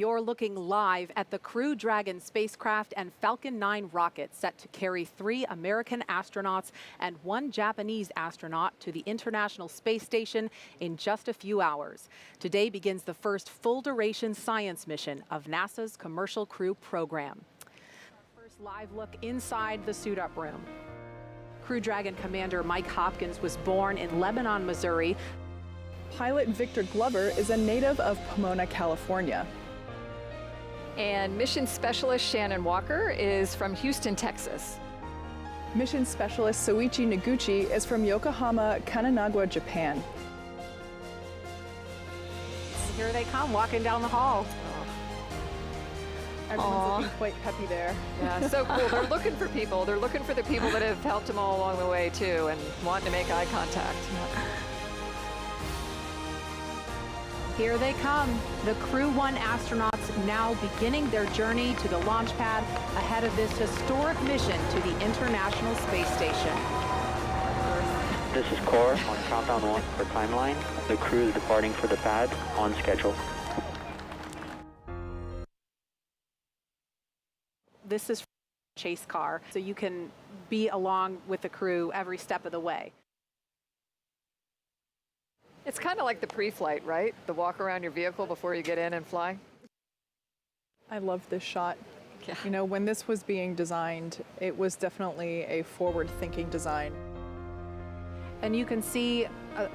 You're looking live at the Crew Dragon spacecraft and Falcon 9 rocket set to carry 3 American astronauts and 1 Japanese astronaut to the International Space Station in just a few hours. Today begins the first full-duration science mission of NASA's Commercial Crew program. Our first live look inside the suit-up room. Crew Dragon Commander Mike Hopkins was born in Lebanon, Missouri. Pilot Victor Glover is a native of Pomona, California. And Mission Specialist Shannon Walker is from Houston, Texas. Mission Specialist Soichi Noguchi is from Yokohama, Kanagawa, Japan. Here they come, walking down the hall. Everyone's looking quite peppy there. Yeah, so cool. They're looking for people. They're looking for the people that have helped them all along the way, too, and wanting to make eye contact. Here they come. The Crew 1 astronauts now beginning their journey to the launch pad ahead of this historic mission to the International Space Station. This is Core on countdown 1 for timeline. The crew is departing for the pad on schedule. This is a chase car, so you can be along with the crew every step of the way. It's kind of like the pre-flight, right? The walk around your vehicle before you get in and fly. I love this shot. Yeah. You know, when this was being designed, it was definitely a forward-thinking design. And you can see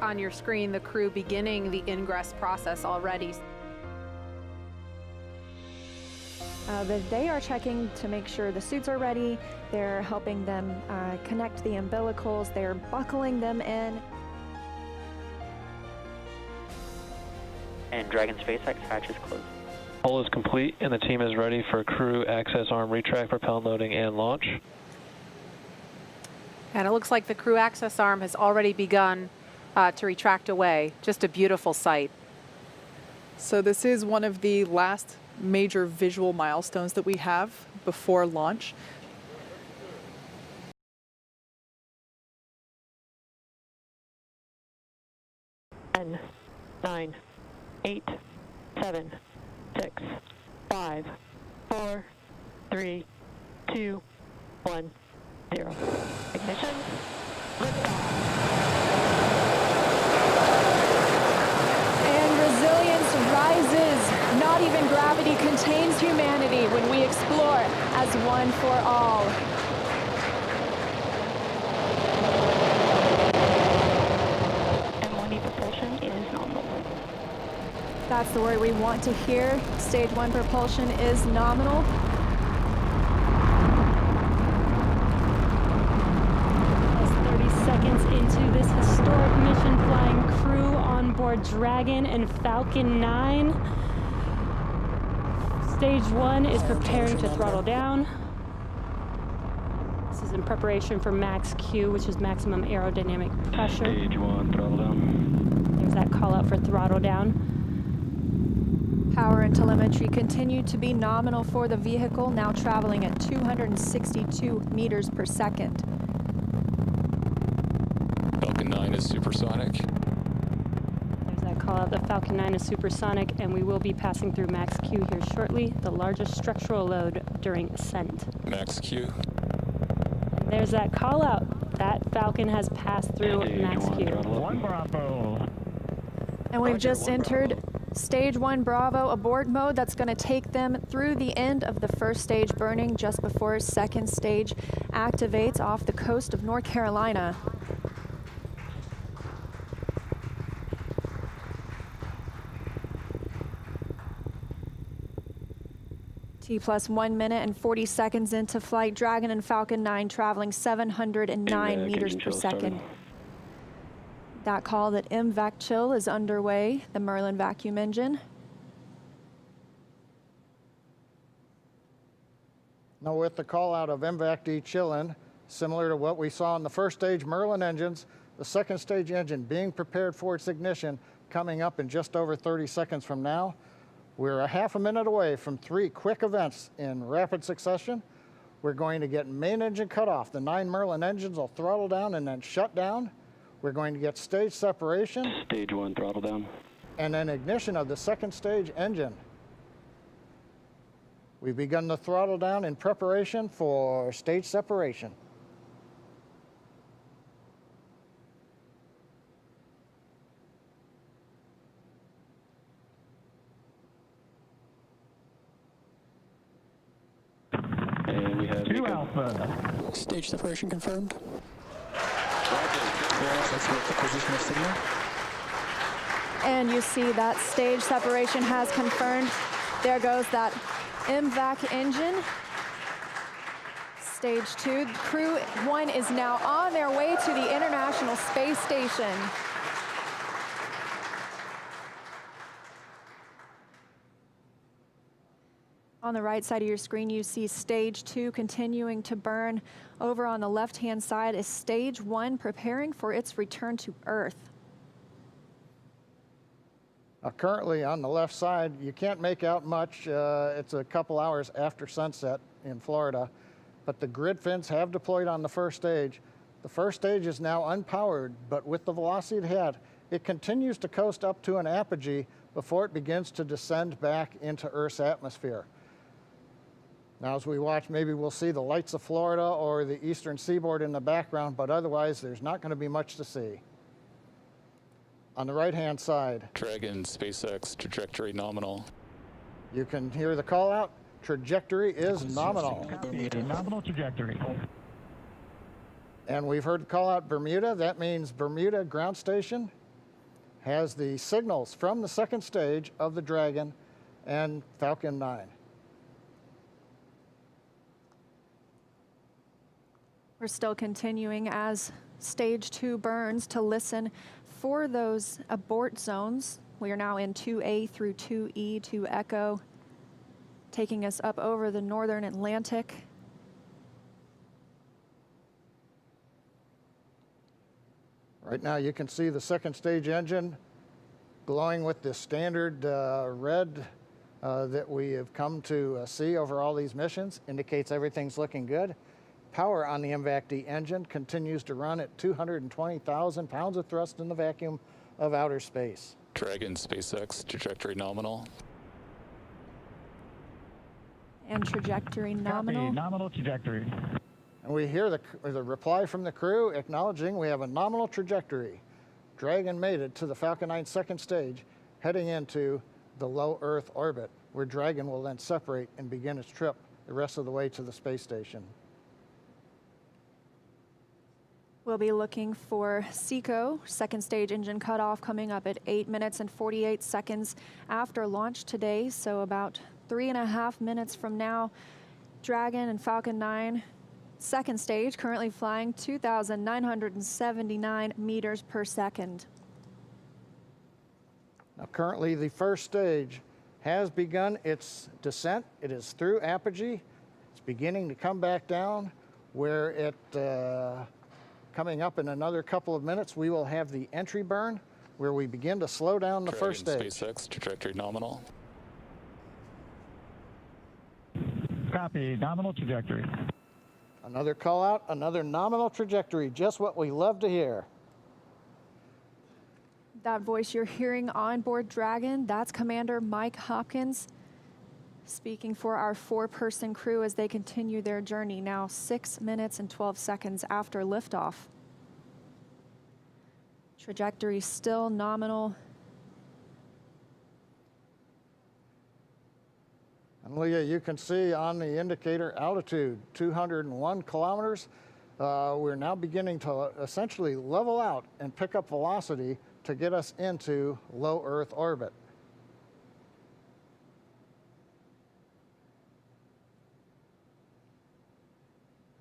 on your screen the crew beginning the ingress process already. They are checking to make sure the suits are ready. They're helping them connect the umbilicals. They're buckling them in. And Dragon SpaceX hatch is closed. Hull is complete and the team is ready for crew access arm retract, propellant loading, and launch. And it looks like the crew access arm has already begun to retract away. Just a beautiful sight. So this is one of the last major visual milestones that we have before launch. Ten, 9, 8, 7, 6, 5, 4, 3, 2, 1, 0. Ignition. And resilience rises. Not even gravity contains humanity when we explore as one for all. M1E propulsion is nominal. That's the word we want to hear. Stage 1 propulsion is nominal. Just 30 seconds into this historic mission, flying crew on board Dragon and Falcon 9. Stage 1 is preparing to throttle down. This is in preparation for max Q, which is maximum aerodynamic pressure. Stage 1, throttle down. There's that call out for throttle down. Power and telemetry continue to be nominal for the vehicle, now traveling at 262 meters per second. Falcon 9 is supersonic. There's that call out. The Falcon 9 is supersonic, and we will be passing through max Q here shortly, the largest structural load during ascent. Max Q. There's that call out. That Falcon has passed through Stage max 1, Q. throttle up. 1 Bravo. And we've just entered Stage 1 Bravo abort mode. That's going to take them through the end of the first stage burning just before second stage activates off the coast of North Carolina. T plus 1 minute and 40 seconds into flight. Dragon and Falcon 9 traveling 709 meters per second. That call that MVAC chill is underway, the Merlin vacuum engine. Now with the call out of MVAC chilling, similar to what we saw in the first stage Merlin engines, the second stage engine being prepared for its ignition coming up in just over 30 seconds from now. We're a half a minute away from 3 quick events in rapid succession. We're going to get main engine cut off. The 9 Merlin engines will throttle down and then shut down. We're going to get stage separation. Stage 1, throttle down. And then ignition of the second stage engine. We've begun the throttle down in preparation for stage separation. And we have 2 Alpha. Stage separation confirmed. Let's get the position of signal. And you see that stage separation has confirmed. There goes that MVAC engine. Stage 2. Crew 1 is now on their way to the International Space Station. On the right side of your screen, you see stage 2 continuing to burn. Over on the left-hand side is stage 1 preparing for its return to Earth. Currently on the left side, you can't make out much. It's a couple hours after sunset in Florida, but the grid fins have deployed on the first stage. The first stage is now unpowered, but with the velocity it had, it continues to coast up to an apogee before it begins to descend back into Earth's atmosphere. Now, as we watch, maybe we'll see the lights of Florida or the eastern seaboard in the background, but otherwise there's not going to be much to see. On the right-hand side, Dragon SpaceX trajectory nominal. you can hear the call out. Trajectory is nominal. Nominal trajectory. And we've heard the call out Bermuda. That means Bermuda ground station has the signals from the second stage of the Dragon and Falcon 9. We're still continuing as stage 2 burns to listen for those abort zones. We are now in 2A through 2E to Echo, taking us up over the northern Atlantic. Right now you can see the second stage engine glowing with the standard red that we have come to see over all these missions. Indicates everything's looking good. Power on the MVAC-D engine continues to run at 220,000 pounds of thrust in the vacuum of outer space. Dragon SpaceX trajectory nominal. And trajectory nominal. Copy, nominal trajectory. And we hear the reply from the crew acknowledging we have a nominal trajectory. Dragon made it to the Falcon 9 second stage, heading into the low Earth orbit, where Dragon will then separate and begin its trip the rest of the way to the space station. We'll be looking for SECO, second stage engine cutoff, coming up at 8 minutes and 48 seconds after launch today. So about 3.5 minutes from now, Dragon and Falcon 9, second stage, currently flying 2,979 meters per second. Now, currently the first stage has begun its descent. It is through apogee. It's beginning to come back down where it coming up in another couple of minutes, we will have the entry burn where we begin to slow down the Dragon first stage. SpaceX trajectory nominal. Copy, nominal trajectory. Another call out, another nominal trajectory, just what we love to hear. That voice you're hearing on board Dragon, that's Commander Mike Hopkins, speaking for our 4-person crew as they continue their journey now 6 minutes and 12 seconds after liftoff. Trajectory still nominal. And Leah, you can see on the indicator altitude, 201 kilometers. We're now beginning to essentially level out and pick up velocity to get us into low Earth orbit.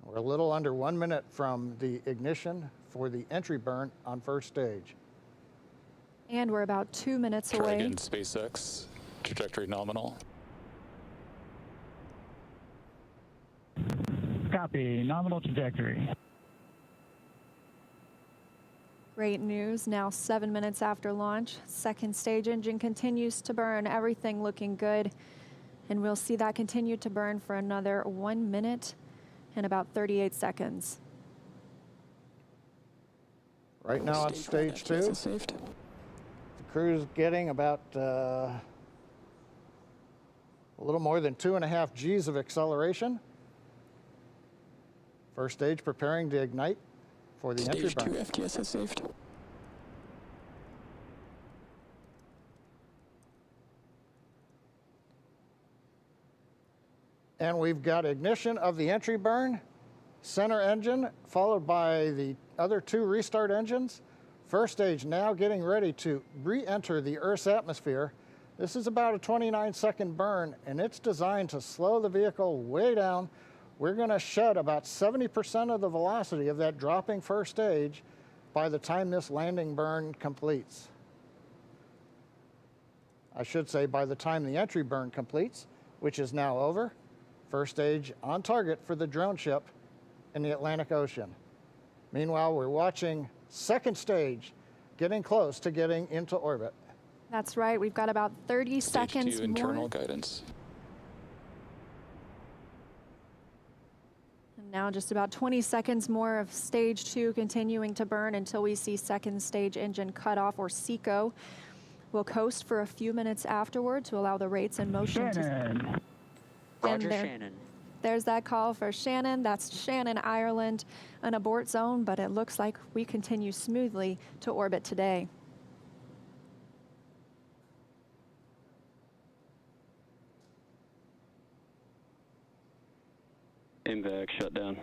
We're a little under 1 minute from the ignition for the entry burn on first stage. And we're about 2 minutes away. Dragon SpaceX trajectory nominal. Copy, nominal trajectory. Great news, now 7 minutes after launch. Second stage engine continues to burn, everything looking good. And we'll see that continue to burn for another 1 minute and about 38 seconds. Right now on stage 2, the crew's getting about a little more than 2.5 Gs of acceleration. First stage preparing to ignite for the entry burn. Stage 2 FTS has saved. And we've got ignition of the entry burn, center engine, followed by the other 2 restart engines. First stage now getting ready to re-enter the Earth's atmosphere. This is about a 29-second burn, and it's designed to slow the vehicle way down. We're going to shed about 70% of the velocity of that dropping first stage by the time this landing burn completes. I should say by the time the entry burn completes, which is now over. First stage on target for the drone ship in the Atlantic Ocean. Meanwhile, we're watching second stage getting close to getting into orbit. That's right. We've got about 30 Stage seconds 2 internal more. guidance. And now just about 20 seconds more of stage 2 continuing to burn until we see second stage engine cut off, or SECO. We'll coast for a few minutes afterward to allow the rates in motion Shannon. Roger, there- Shannon. There's that call for Shannon. That's Shannon, Ireland, an abort zone, but it looks like we continue smoothly to orbit today. MVAC shut down.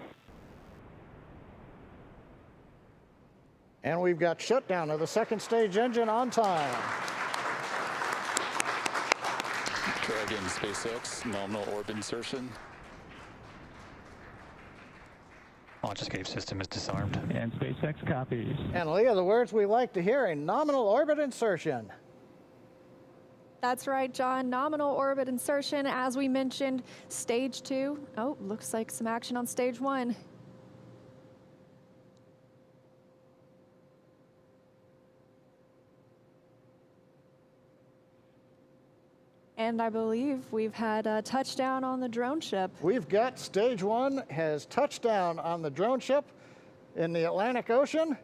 And we've got shutdown of the second stage engine on time. Dragon SpaceX, nominal orbit insertion. Launch escape system is disarmed. And SpaceX copies. And Leah, the words we like to hear, a nominal orbit insertion. That's right, John. Nominal orbit insertion, as we mentioned, stage 2. Oh, looks like some action on stage 1. And I believe we've had a touchdown on the drone ship. We've got stage 1 has touched down on the drone ship in the Atlantic Ocean.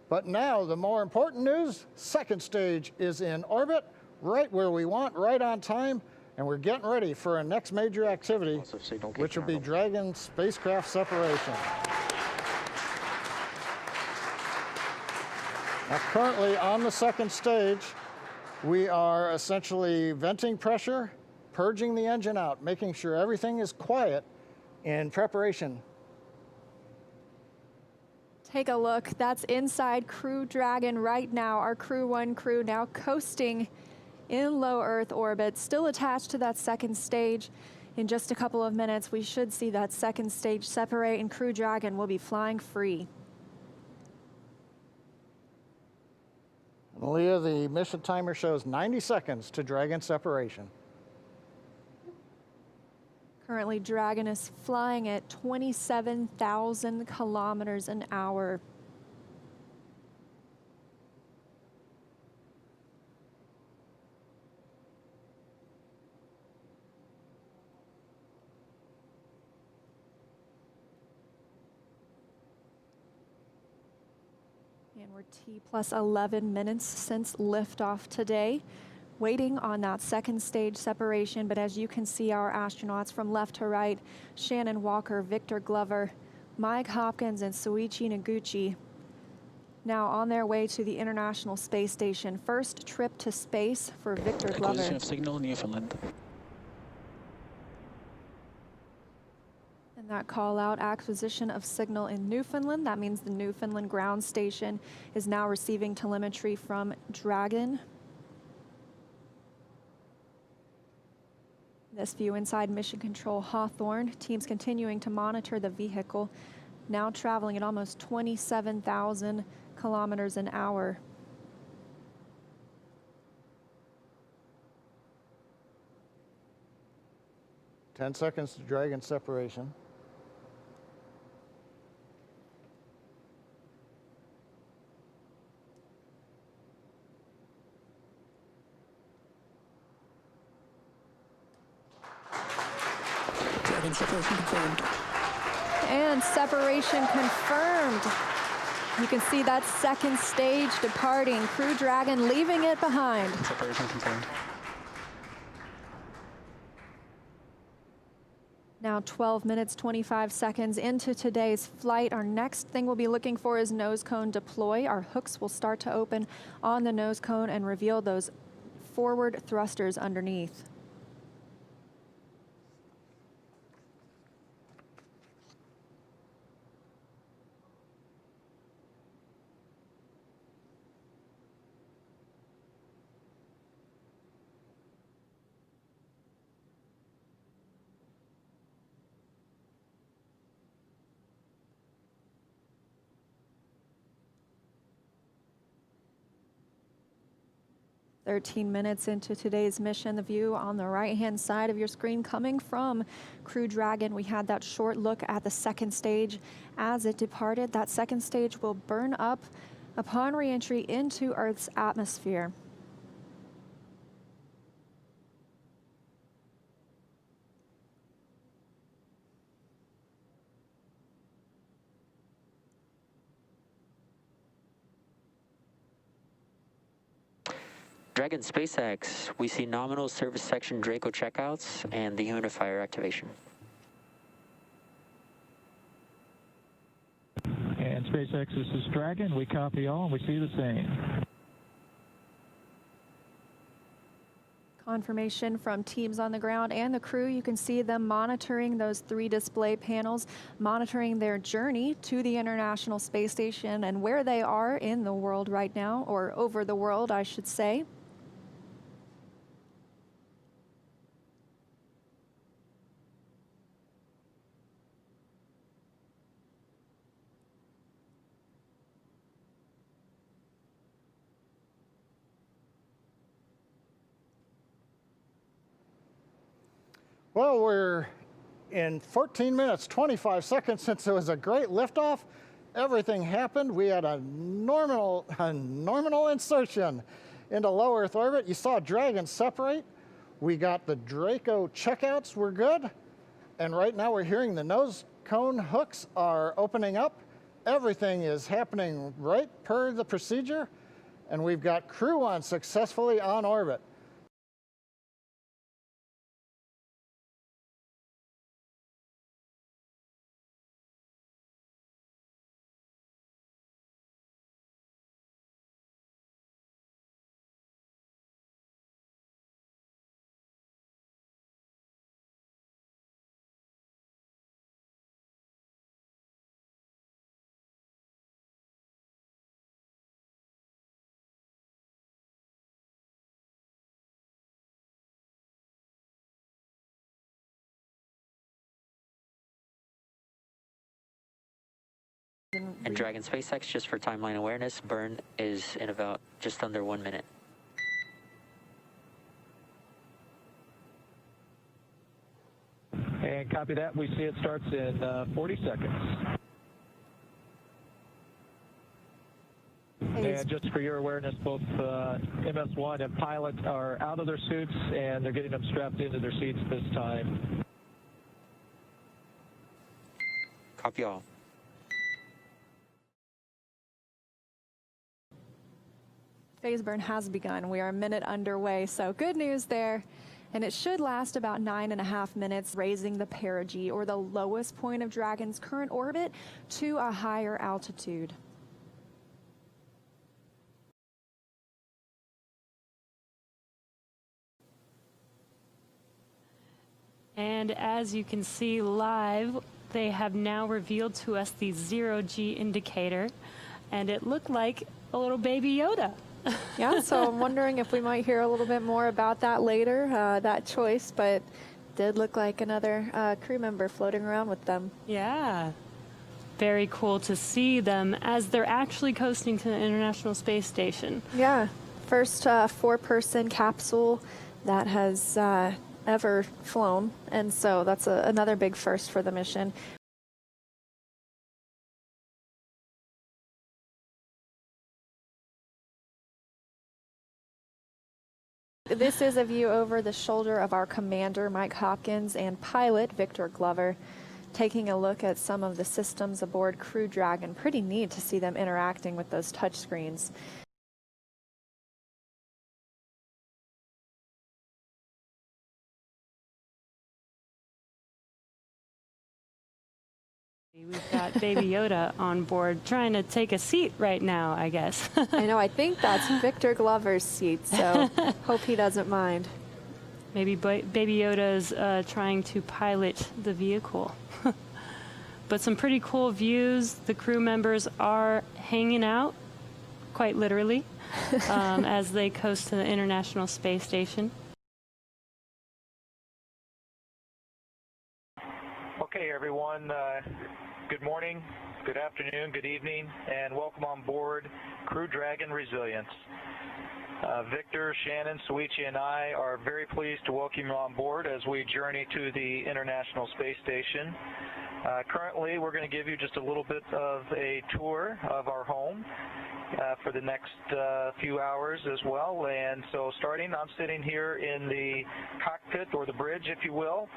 But now the more important news, second stage is in orbit, right where we want, right on time. And we're getting ready for our next major activity, which will be Dragon spacecraft separation. Now, currently on the second stage, we are essentially venting pressure, purging the engine out, making sure everything is quiet in preparation. Take a look. That's inside Crew Dragon right now. Our Crew 1 crew now coasting in low Earth orbit, still attached to that second stage. In just a couple of minutes, we should see that second stage separate, and Crew Dragon will be flying free. Leah, the mission timer shows 90 seconds to Dragon separation. Currently, Dragon is flying at 27,000 kilometers an hour. And we're T plus 11 minutes since liftoff today, waiting on that second stage separation. But as you can see, our astronauts from left to right, Shannon Walker, Victor Glover, Mike Hopkins, and Soichi Noguchi, now on their way to the International Space Station. First trip to space for Victor Glover. Acquisition of signal in Newfoundland. And that call out, acquisition of signal in Newfoundland. That means the Newfoundland ground station is now receiving telemetry from Dragon. This view inside Mission Control Hawthorne. Teams continuing to monitor the vehicle, now traveling at almost 27,000 kilometers an hour. Ten seconds to Dragon separation. Dragon separation confirmed. And separation confirmed. You can see that second stage departing. Crew Dragon leaving it behind. Separation confirmed. now 12 minutes, 25 seconds into today's flight. Our next thing we'll be looking for is nose cone deploy. Our hooks will start to open on the nose cone and reveal those forward thrusters underneath. "13 minutes into today's mission. The view on the right-hand side of your screen coming from Crew Dragon. We had that short look at the second stage as it departed. That second stage will burn up upon re-entry into Earth's atmosphere. Dragon SpaceX, we see nominal service section Draco checkouts and dehumidifier activation. And SpaceX, this is Dragon. We copy all, and we see the same. Confirmation from teams on the ground and the crew. You can see them monitoring those 3 display panels, monitoring their journey to the International Space Station and where they are in the world right now, or over the world, I should say. Well, we're in 14 minutes, 25 seconds since it was a great liftoff. Everything happened. We had a nominal insertion into low Earth orbit. You saw Dragon separate. We got the Draco checkouts were good. And right now we're hearing the nose cone hooks are opening up. Everything is happening right per the procedure. And we've got Crew 1 successfully on orbit. And Dragon SpaceX, just for timeline awareness, burn is in about just under 1 minute. And copy that. We see it starts in 40 seconds. And just for your awareness, both MS-1 and pilot are out of their suits, and they're getting them strapped into their seats this time. Copy all. Phase burn has begun. We are a minute underway, so good news there. And it should last about 9.5 minutes, raising the perigee, or the lowest point of Dragon's current orbit, to a higher altitude. And as you can see live, they have now revealed to us the 0G indicator, and it looked like a little baby Yoda. Yeah, so I'm wondering if we might hear a little bit more about that later, that choice, but did look like another crew member floating around with them. Yeah. Very cool to see them as they're actually coasting to the International Space Station. Yeah, first 4-person capsule that has ever flown, and so that's another big first for the mission. This is a view over the shoulder of our commander, Mike Hopkins, and pilot, Victor Glover, taking a look at some of the systems aboard Crew Dragon. Pretty neat to see them interacting with those touch screens. We've got Baby Yoda on board trying to take a seat right now, I guess. I know, I think that's Victor Glover's seat, so hope he doesn't mind. Maybe Baby Yoda's trying to pilot the vehicle. But some pretty cool views. The crew members are hanging out, quite literally, as they coast to the International Space Station. Okay, everyone. Good morning, good afternoon, good evening, and welcome on board Crew Dragon Resilience. Victor, Shannon, Soichi, and I are very pleased to welcome you on board as we journey to the International Space Station. Currently, we're going to give you just a little bit of a tour of our home for the next few hours as well. And so starting, I'm sitting here in the cockpit, or the bridge, if you will.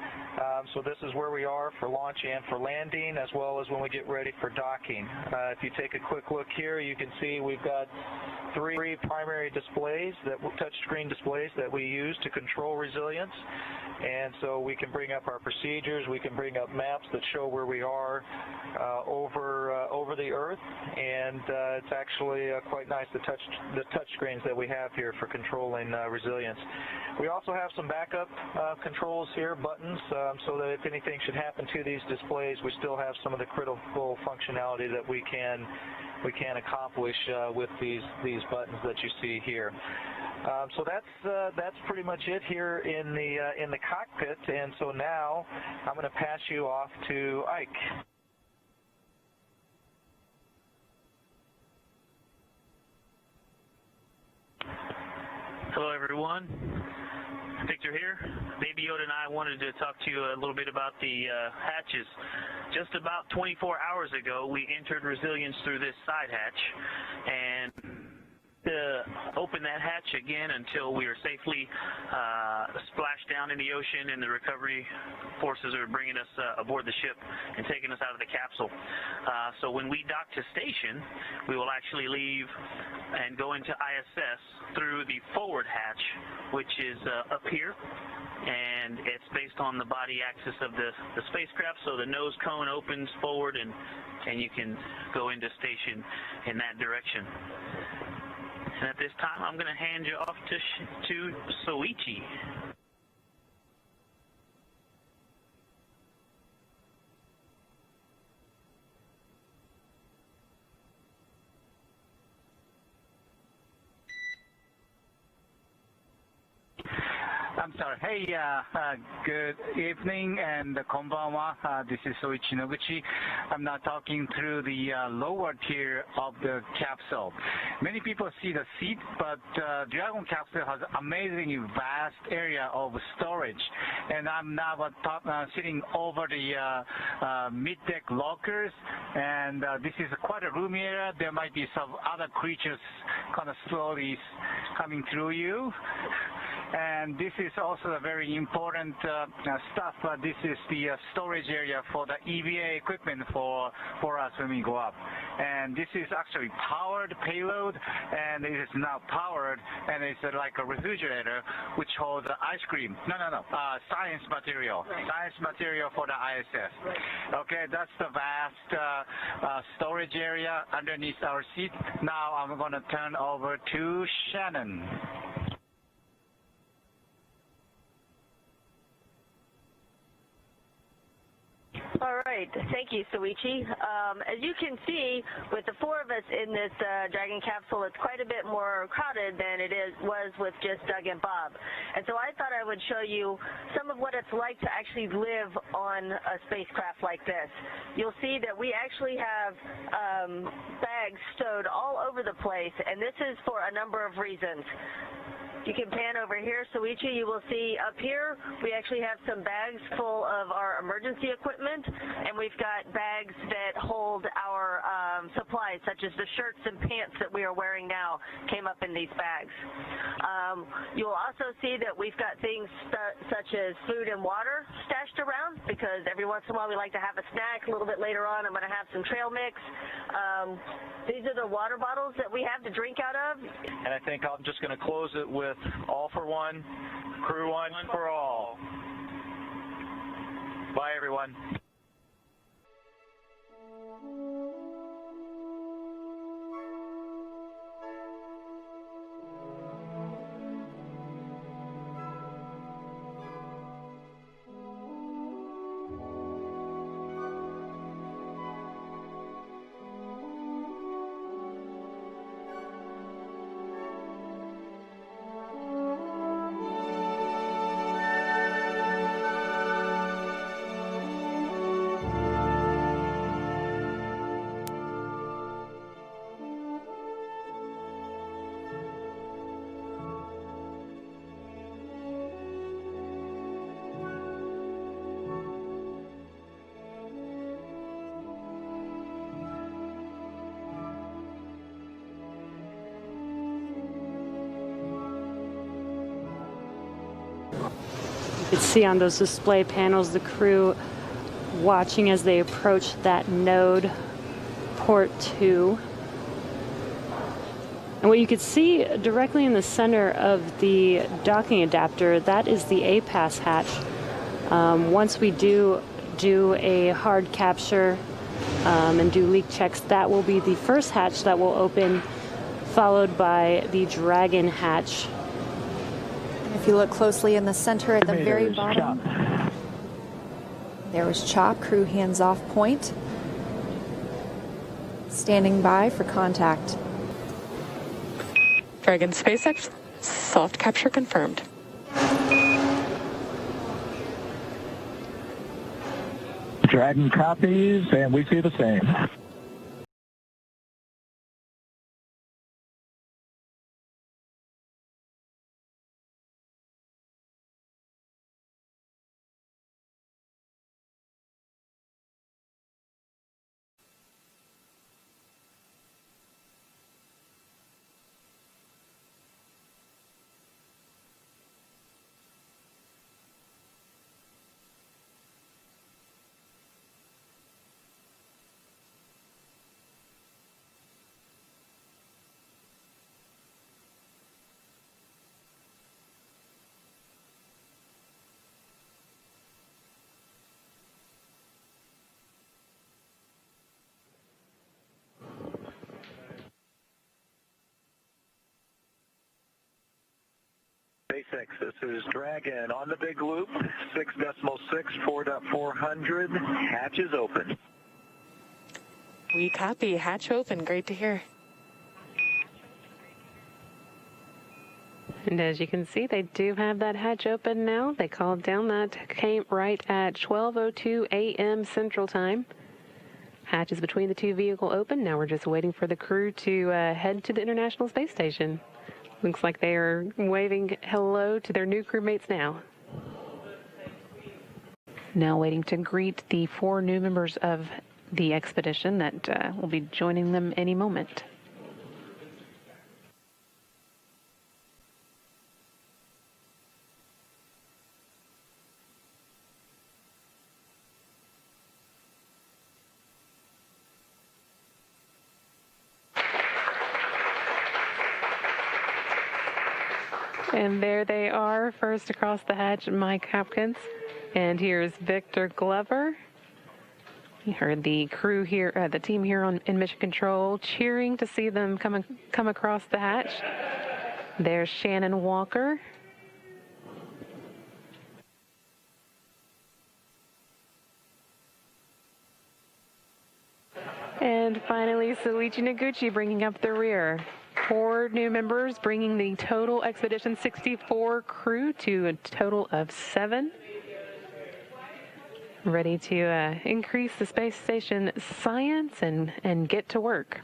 So this is where we are for launch and for landing, as well as when we get ready for docking. If you take a quick look here, you can see we've got three primary displays, touchscreen displays that we use to control resilience. And so we can bring up our procedures, we can bring up maps that show where we are over the Earth, and it's actually quite nice, the touch screens that we have here for controlling resilience. We also have some backup controls here, buttons, so that if anything should happen to these displays, we still have some of the critical functionality that we can accomplish with these buttons that you see here. So that's pretty much it here in the cockpit, and so now I'm going to pass you off to Ike. Hello, everyone. Victor here. Baby Yoda and I wanted to talk to you a little bit about the hatches. Just about 24 hours ago, we entered resilience through this side hatch, and open that hatch again until we are safely splashed down in the ocean and the recovery forces are bringing us aboard the ship and taking us out of the capsule. So when we dock to station, we will actually leave and go into ISS through the forward hatch, which is up here, and it's based on the body axis of the spacecraft, so the nose cone opens forward and you can go into station in that direction. And at this time, I'm going to hand you off to Soichi. I'm sorry. Hey, good evening and konbanwa. This is Soichi Noguchi. I'm now talking through the lower tier of the capsule. Many people see the seat, but Dragon capsule has amazingly vast area of storage. And I'm now sitting over the mid-deck lockers, and this is quite a roomy area. There might be some other creatures kind of slowly coming through you. And this is also a very important stuff. This is the storage area for the EVA equipment for us when we go up. And this is actually powered payload, and it is now powered, and it's like a refrigerator which holds ice cream. No, science material. Right. Science material for the ISS. Right. Okay, that's the vast storage area underneath our seat. Now I'm going to turn over to Shannon. All right. Thank you, Soichi. As you can see, with the four of us in this Dragon capsule, it's quite a bit more crowded than it was with just Doug and Bob. And so I thought I would show you some of what it's like to actually live on a spacecraft like this. You'll see that we actually have bags stowed all over the place, and this is for a number of reasons. You can pan over here, Soichi, you will see up here we actually have some bags full of our emergency equipment, and we've got bags that hold our supplies, such as the shirts and pants that we are wearing now came up in these bags. You'll also see that we've got things such as food and water stashed around, because every once in a while we like to have a snack. A little bit later on I'm going to have some trail mix. These are the water bottles that we have to drink out of. And I think I'm just going to close it with all for one, crew one for all. Bye, everyone. You can see on those display panels the crew watching as they approach that node, port 2. And what you could see directly in the center of the docking adapter, that is the APAS hatch. Once we do a hard capture and do leak checks, that will be the first hatch that will open, followed by the Dragon hatch. If you look closely in the center at the very bottom, there was Chop, crew hands-off point, standing by for contact. Dragon SpaceX, soft capture confirmed. Dragon copies, and we see the same. SpaceX, this is Dragon on the big loop, 6.6, 4.400, hatch is open. We copy, hatch open, great to hear. And as you can see, they do have that hatch open now. They called down, that came right at 12:02 a.m. Central Time. Hatch is between the two vehicle open. Now we're just waiting for the crew to head to the International Space Station. Looks like they are waving hello to their new crewmates now. Now waiting to greet the 4 new members of the expedition that will be joining them any moment. And there they are, first across the hatch, Mike Hopkins. And here's Victor Glover. You heard the crew here, the team here in Mission Control cheering to see them come across the hatch. There's Shannon Walker. And finally, Soichi Noguchi bringing up the rear. 4 new members, bringing the total Expedition 64 crew to a total of 7. Ready to increase the space station science and get to work.